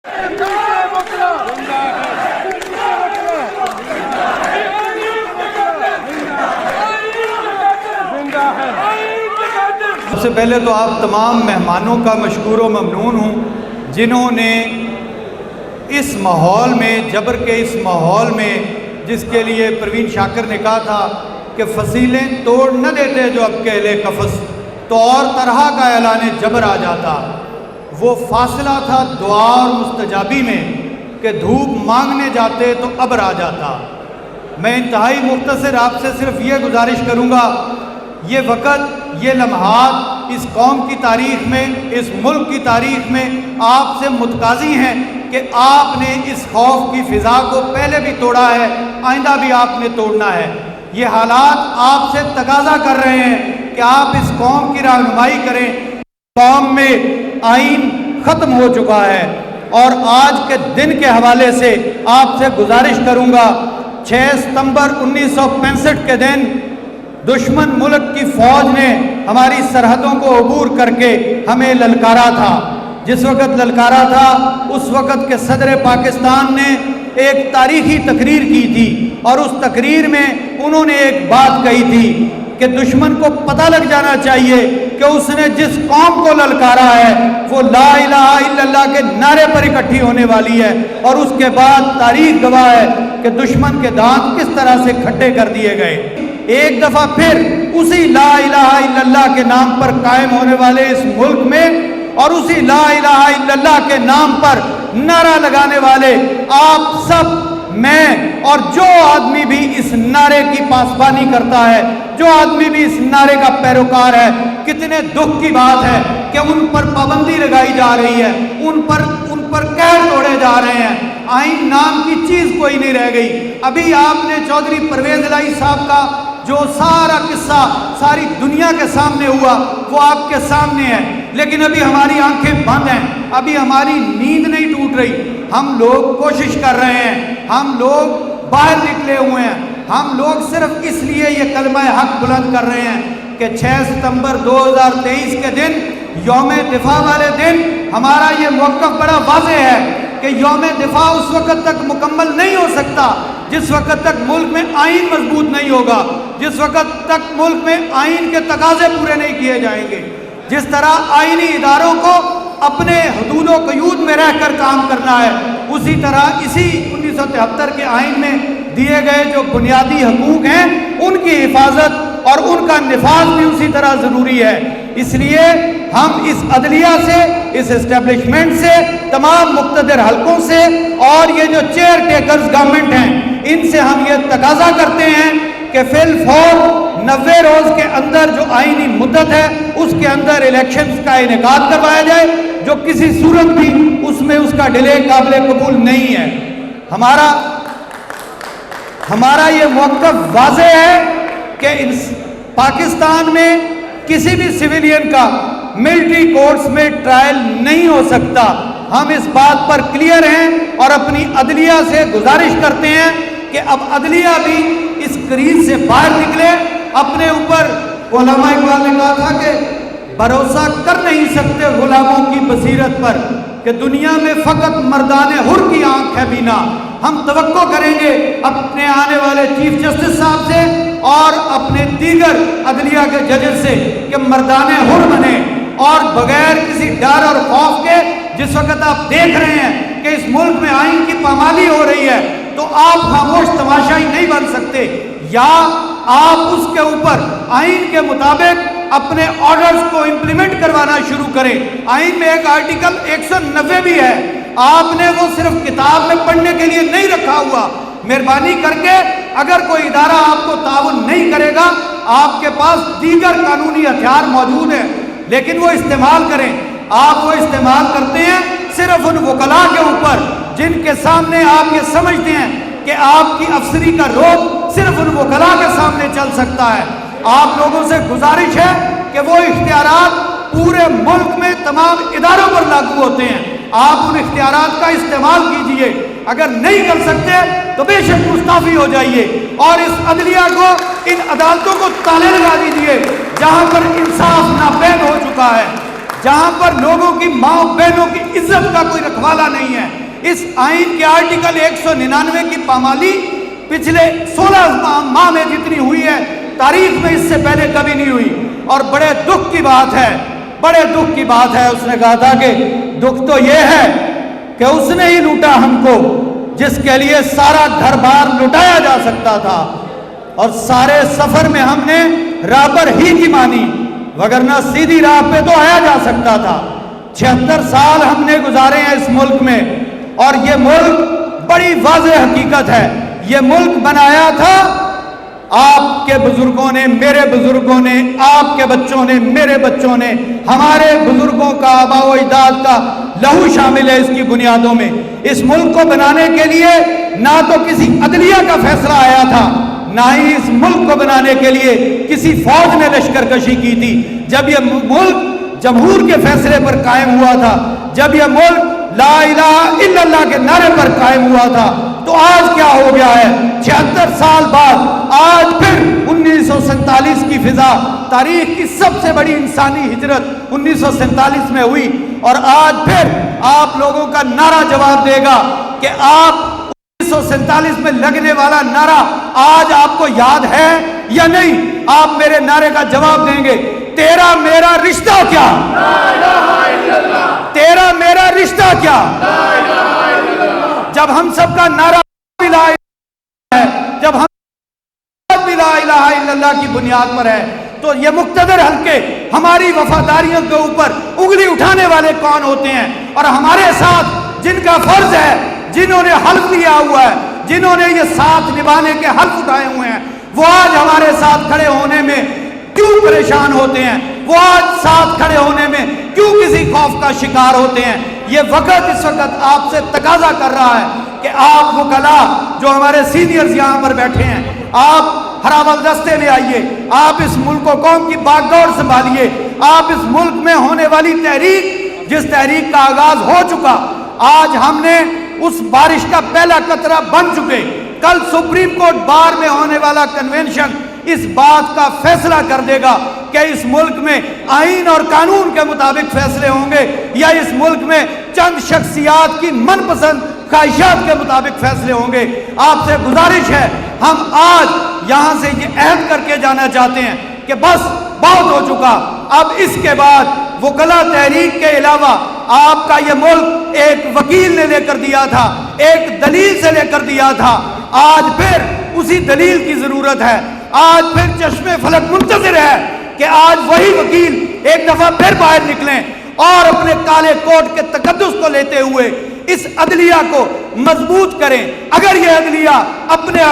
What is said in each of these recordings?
سب سے پہلے تو آپ تمام مہمانوں کا مشکور و ممنون ہوں جنہوں نے اس ماحول میں، جبر کے اس ماحول میں، جس کے لیے پروین شاکر نے کہا تھا کہ فصیلیں توڑ نہ دیتے جو اب کے اہل قفس، تو اور طرح کا اعلان جبر آ جاتا۔ وہ فاصلہ تھا دعا اور مستجابی میں کہ دھوپ مانگنے جاتے تو ابر آ جاتا۔ میں انتہائی مختصر آپ سے صرف یہ گزارش کروں گا، یہ وقت، یہ لمحات اس قوم کی تاریخ میں، اس ملک کی تاریخ میں آپ سے متقاضی ہیں کہ آپ نے اس خوف کی فضا کو پہلے بھی توڑا ہے، آئندہ بھی آپ نے توڑنا ہے۔ یہ حالات آپ سے تقاضا کر رہے ہیں کہ آپ اس قوم کی رہنمائی کریں۔ قوم میں آئین ختم ہو چکا ہے، اور آج کے دن کے حوالے سے آپ سے گزارش کروں گا، 6 ستمبر 1965 کے دن دشمن ملک کی فوج نے ہماری سرحدوں کو عبور کر کے ہمیں للکارا تھا۔ جس وقت للکارا تھا اس وقت کے صدر پاکستان نے ایک تاریخی تقریر کی تھی، اور اس تقریر میں انہوں نے ایک بات کہی تھی کہ دشمن کو پتہ لگ جانا چاہیے کہ اس نے جس قوم کو للکارا ہے وہ لا الہ الا اللہ کے نعرے پر اکٹھی ہونے والی ہے، اور اس کے بعد تاریخ گواہ ہے کہ دشمن کے دانت کس طرح سے کھٹے کر دیے گئے۔ ایک دفعہ پھر اسی لا الہ الا اللہ کے نام پر قائم ہونے والے اس ملک میں، اور اسی لا الہ الا اللہ کے نام پر نعرہ لگانے والے آپ سب، میں اور جو آدمی بھی اس نعرے کی پاسبانی کرتا ہے، جو آدمی بھی اس نعرے کا پیروکار ہے، کتنے دکھ کی بات ہے کہ ان پر پابندی لگائی جا رہی ہے، ان پر قید توڑے جا رہے ہیں۔ آئین نام کی چیز کوئی نہیں رہ گئی۔ ابھی آپ نے چودھری پرویز الہی صاحب کا جو سارا قصہ ساری دنیا کے سامنے ہوا وہ آپ کے سامنے ہے، لیکن ابھی ہماری آنکھیں بند ہیں، ابھی ہماری نیند نہیں ٹوٹ رہی۔ ہم لوگ کوشش کر رہے ہیں، ہم لوگ باہر نکلے ہوئے ہیں، ہم لوگ صرف اس لیے یہ کلمہ حق بلند کر رہے ہیں کہ 6 ستمبر 2023 کے دن، یوم دفاع والے دن، ہمارا یہ موقف بڑا واضح ہے کہ یوم دفاع اس وقت تک مکمل نہیں ہو سکتا جس وقت تک ملک میں آئین مضبوط نہیں ہوگا، جس وقت تک ملک میں آئین کے تقاضے پورے نہیں کیے جائیں گے۔ جس طرح آئینی اداروں کو اپنے حدود و قیود میں رہ کر کام کرنا ہے، اسی طرح اسی 1973 کے آئین میں دیے گئے جو بنیادی حقوق ہیں ان کی حفاظت اور ان کا نفاذ بھی اسی طرح ضروری ہے۔ اس لیے ہم اس عدلیہ سے، اس اسٹیبلشمنٹ سے، تمام مقتدر حلقوں سے اور یہ جو چیئر ٹیکرز گورنمنٹ ہیں ان سے ہم یہ تقاضا کرتے ہیں کہ فی الفور 90 روز کے اندر جو آئینی مدت ہے اس کے اندر الیکشنز کا انعقاد کروایا جائے، جو کسی صورت بھی اس میں اس کا ڈیلے قابل قبول نہیں ہے۔ ہمارا یہ موقف واضح ہے کہ پاکستان میں کسی بھی سویلین کا ملٹری کورٹس میں ٹرائل نہیں ہو سکتا۔ ہم اس بات پر کلیئر ہیں اور اپنی عدلیہ سے گزارش کرتے ہیں کہ اب عدلیہ بھی اس کریز سے باہر نکلے۔ اپنے اوپر علماء اقبال نے کہا تھا کہ بھروسہ کر نہیں سکتے غلاموں کی بصیرت پر کہ دنیا میں فقط مردان حر کی آنکھ ہے بینا۔ ہم توقع کریں گے اپنے آنے والے چیف جسٹس صاحب سے اور اپنے دیگر عدلیہ کے ججز سے کہ مردان حر بنے، اور بغیر کسی ڈر اور خوف کے، جس وقت آپ دیکھ رہے ہیں کہ اس ملک میں آئین کی پامالی ہو رہی ہے تو آپ خاموش تماشائی نہیں بن سکتے، یا آپ اس کے اوپر آئین کے مطابق اپنے آرڈرز کو امپلیمنٹ کروانا شروع کریں۔ آئین میں ایک آرٹیکل 190 بھی ہے، آپ نے وہ صرف کتاب میں پڑھنے کے لیے نہیں رکھا ہوا۔ مہربانی کر کے اگر کوئی ادارہ آپ کو تعاون نہیں کرے گا، آپ کے پاس دیگر قانونی ہتھیار موجود ہیں، لیکن وہ استعمال کریں۔ آپ وہ استعمال کرتے ہیں صرف ان وکلاء کے اوپر جن کے سامنے آپ یہ سمجھتے ہیں کہ آپ کی افسری کا روب صرف ان وکلاء کے سامنے چل سکتا ہے۔ آپ لوگوں سے گزارش ہے کہ وہ اختیارات پورے ملک میں تمام اداروں پر لاگو ہوتے ہیں، آپ ان اختیارات کا استعمال کیجئے۔ اگر نہیں کر سکتے تو بے شک مستعفی ہو جائیے، اور اس عدلیہ کو، ان عدالتوں کو تالے لگا دیجئے جہاں پر انصاف ناپید ہو چکا ہے، جہاں پر لوگوں کی ماں بہنوں کی عزت کا کوئی رکھوالا نہیں ہے۔ اس آئین کے آرٹیکل 199 کی پامالی پچھلے 16 ماہ میں جتنی ہوئی ہے تاریخ میں اس سے پہلے کبھی نہیں ہوئی، اور بڑے دکھ کی بات ہے، بڑے دکھ کی بات ہے۔ اس نے کہا تھا کہ دکھ تو یہ ہے کہ اس نے ہی لوٹا ہم کو جس کے لیے سارا گھر بار لٹایا جا سکتا تھا، اور سارے سفر میں ہم نے رابر ہی کی مانی، وگرنہ سیدھی راہ پہ تو آیا جا سکتا تھا۔ 76 سال ہم نے گزارے ہیں اس ملک میں، اور یہ ملک بڑی واضح حقیقت ہے، یہ ملک بنایا تھا آپ کے بزرگوں نے، میرے بزرگوں نے، آپ کے بچوں نے، میرے بچوں نے، ہمارے بزرگوں کا، آباء و اجداد کا لہو شامل ہے اس کی بنیادوں میں۔ اس ملک کو بنانے کے لیے نہ تو کسی عدلیہ کا فیصلہ آیا تھا، نہ ہی اس ملک کو بنانے کے لیے کسی فوج نے لشکر کشی کی تھی۔ جب یہ ملک جمہور کے فیصلے پر قائم ہوا تھا، جب یہ ملک لا الہ الا اللہ کے نعرے پر قائم ہوا تھا، تو آج کیا ہو گیا ہے؟ 76 سال بعد آج پھر 1947 کی فضا، تاریخ کی سب سے بڑی انسانی ہجرت 1947 میں ہوئی، اور آج پھر آپ لوگوں کا نعرہ جواب دے گا کہ آپ 1947 میں لگنے والا نعرہ آج آپ کو یاد ہے یا نہیں؟ آپ میرے نعرے کا جواب دیں گے، تیرا میرا رشتہ کیا؟ تیرا میرا رشتہ کیا؟ جب ہم سب کا نعرہ لا الہ ہے، جب ہم لا الہ الا اللہ کی بنیاد پر ہے، تو یہ مقتدر حلقے ہماری وفاداریوں کے اوپر انگلی اٹھانے والے کون ہوتے ہیں؟ اور ہمارے ساتھ جن کا فرض ہے، جنہوں نے حلف لیا ہوا ہے، جنہوں نے یہ ساتھ نبھانے کے حلف اٹھائے ہوئے ہیں، وہ آج ہمارے ساتھ کھڑے ہونے میں کیوں پریشان ہوتے ہیں؟ وہ آج ساتھ کھڑے ہونے میں کیوں کسی خوف کا شکار ہوتے ہیں؟ یہ وقت اس وقت آپ سے تقاضا کر رہا ہے کہ آپ وکلاء جو ہمارے سینئرز یہاں پر بیٹھے ہیں، آپ ہراول دستے میں آئیے، آپ اس ملک و قوم کی باگدوڑ سنبھالیے، آپ اس ملک میں ہونے والی تحریک، جس تحریک کا آغاز ہو چکا، آج ہم نے اس بارش کا پہلا قطرہ بن چکے۔ کل سپریم کورٹ بار میں ہونے والا کنونشن اس بات کا فیصلہ کر دے گا کہ اس ملک میں آئین اور قانون کے مطابق فیصلے ہوں گے یا اس ملک میں چند شخصیات کی من پسند خواہشات کے مطابق فیصلے ہوں گے۔ آپ سے گزارش ہے، ہم آج یہاں سے یہ عہد کر کے جانا چاہتے ہیں کہ بس بہت ہو چکا، اب اس کے بعد وکلا تحریک کے علاوہ آپ کا یہ ملک ایک وکیل نے لے کر دیا تھا، ایک دلیل سے لے کر دیا تھا، آج پھر اسی دلیل کی ضرورت ہے، آج پھر چشم فلک منتظر ہے کہ آج وہی وکیل ایک دفعہ پھر باہر نکلیں اور اپنے کالے کوٹ کے تقدس کو لیتے ہوئے اس عدلیہ کو مضبوط کریں۔ اگر یہ عدلیہ اپنے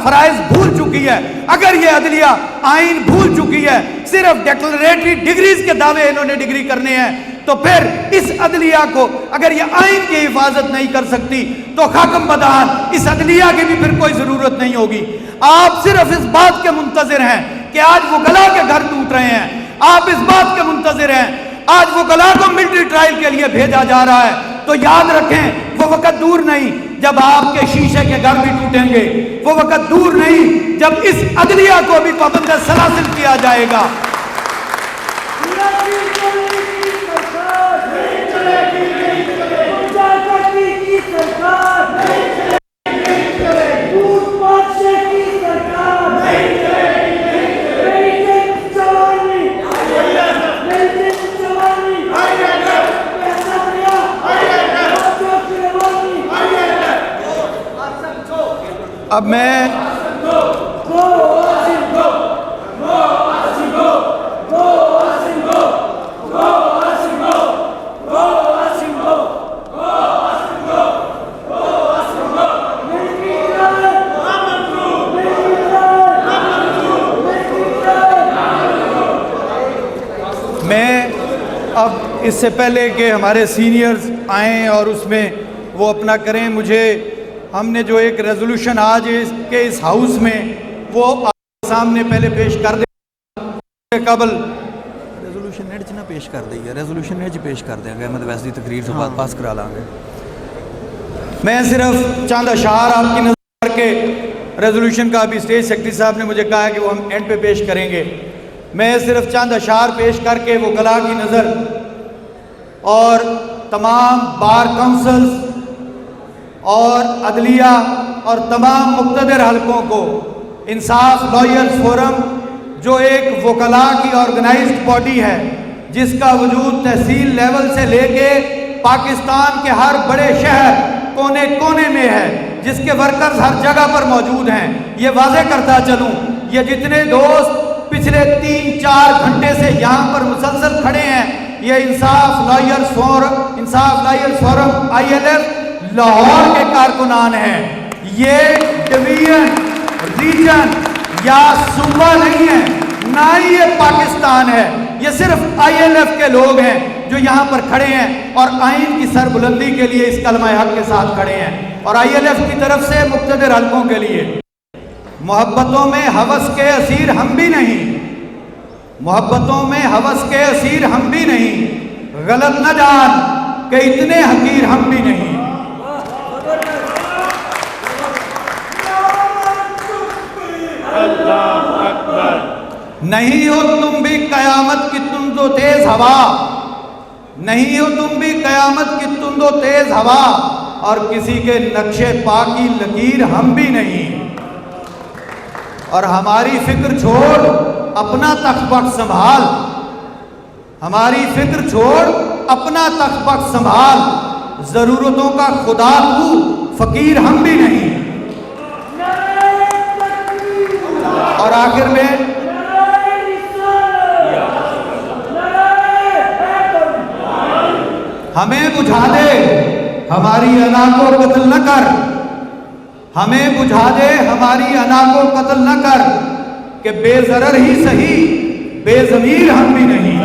فرائض بھول چکی ہے، اگر یہ عدلیہ آئین بھول چکی ہے، صرف ڈیکلریٹری ڈگریز کے دعوے انہوں نے ڈگری کرنے ہیں، تو پھر اس عدلیہ کو اگر یہ آئین کی حفاظت نہیں کر سکتی تو حاکم بدان اس عدلیہ کی بھی پھر کوئی ضرورت نہیں ہوگی۔ آپ صرف اس بات کے منتظر ہیں کہ آج وکلاء کے گھر ٹوٹ رہے ہیں، آپ اس بات کے منتظر ہیں آج وکلاء کو ملٹری ٹرائل کے لیے بھیجا جا رہا ہے، تو یاد رکھیں وہ وقت دور نہیں جب آپ کے شیشے کے گھر بھی ٹوٹیں گے، وہ وقت دور نہیں جب اس عدلیہ کو بھی پابند سلاسل کیا جائے گا۔ اب میں اب اس سے پہلے کہ ہمارے سینئرز آئیں اور اس میں وہ اپنا کریں، ہم نے جو ایک ریزولوشن آج اس ہاؤس میں وہ آپ کے سامنے پہلے پیش کر دیں قبل ریزولوشن نیٹ نہ پیش کر دیں گے، ریزولوشن نیٹ پیش کر دیں گے، احمد ویسدی تقریر سے بعد پاس کرا لیں گے۔ میں صرف چند اشعار آپ کی نظر کر کے ریزولوشن کا ابھی اسٹیج سیکرٹری صاحب نے مجھے کہا ہے کہ وہ ہم اینڈ پہ پیش کریں گے، میں صرف چند اشعار پیش کر کے وکلاء کی نظر اور تمام بار کونسلز اور عدلیہ اور تمام مقتدر حلقوں کو انصاف لائرز فورم جو ایک وکلاء کی آرگنائزڈ باڈی ہے جس کا وجود تحصیل لیول سے لے کے پاکستان کے ہر بڑے شہر کونے کونے میں ہے، جس کے ورکرز ہر جگہ پر موجود ہیں، یہ واضح کرتا چلوں یہ جتنے دوست پچھلے 3-4 گھنٹے سے یہاں پر مسلسل کھڑے ہیں، یہ انصاف لائرز فورم ILF لاہور کے کارکنان ہیں۔ یہ ڈویژن ریجن یا صوبہ نہیں ہے، نہ ہی یہ پاکستان ہے، یہ صرف ILF کے لوگ ہیں جو یہاں پر کھڑے ہیں اور آئین کی سربلندی کے لیے اس کلمہ حق کے ساتھ کھڑے ہیں، اور ILF کی طرف سے مقتدر حلقوں کے لیے محبتوں میں ہوس کے اسیر ہم بھی نہیں، محبتوں میں ہوس کے اسیر ہم بھی نہیں، غلط نہ جان کہ اتنے حقیر ہم بھی نہیں۔ نہیں ہو تم بھی قیامت کی تند و تیز ہوا، نہیں ہو تم بھی قیامت کی تند و تیز ہوا، اور کسی کے نقش پا کی لکیر ہم بھی نہیں، اور ہماری فکر چھوڑ اپنا تخت بخت سنبھال، ہماری فکر چھوڑ اپنا تخت بخت سنبھال، ضرورتوں کا خدا تو فقیر ہم بھی نہیں۔ اور آخر میں ہمیں بجھا دے ہماری انا کو قتل نہ کر، ہمیں بجھا دے ہماری انا کو قتل نہ کر، کہ بے ضرر ہی صحیح بے ضمیر ہم بھی نہیں۔